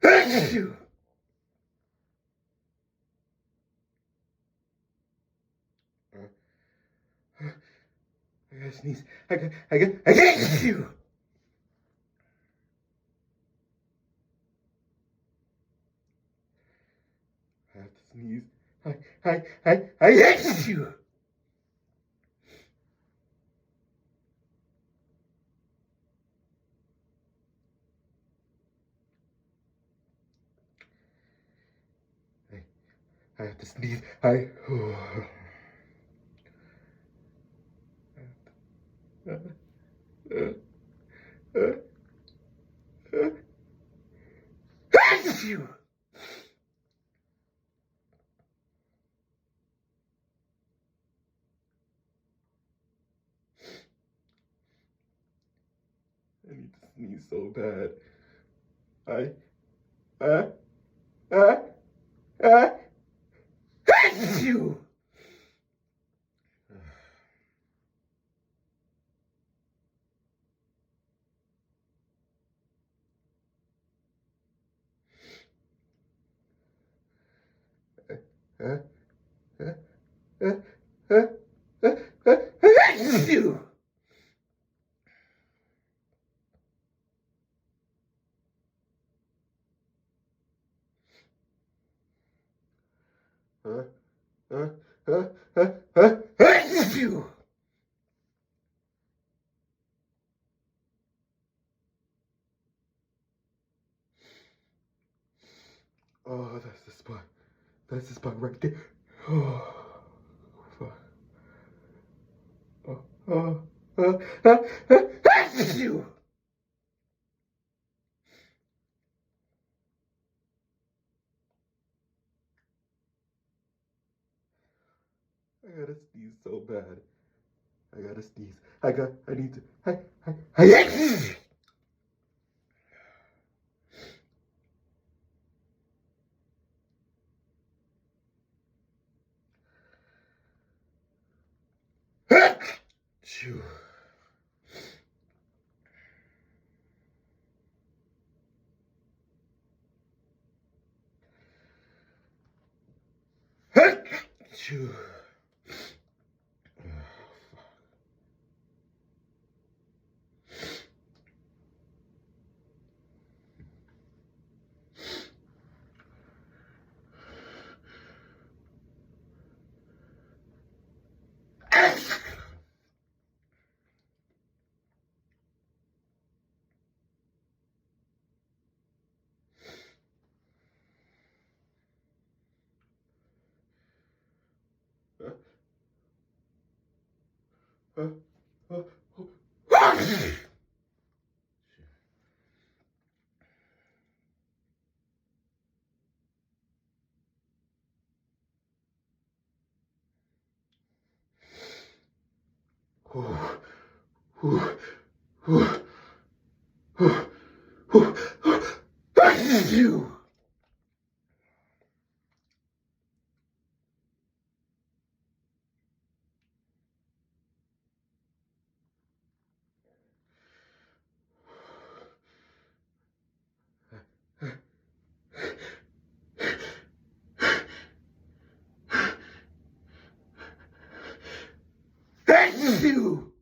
Achoo! I gotta sneeze. I got achoo! I have to sneeze. I achoo! I have to sneeze. Achoo! I need to sneeze so bad. Achoo! Achoo! Achoo! Oh, that's the spot. That's the spot right there. Oh, fuck. Achoo! I gotta sneeze so bad. I gotta sneeze. I need to. Achoo! Achoo! Achoo! You. You.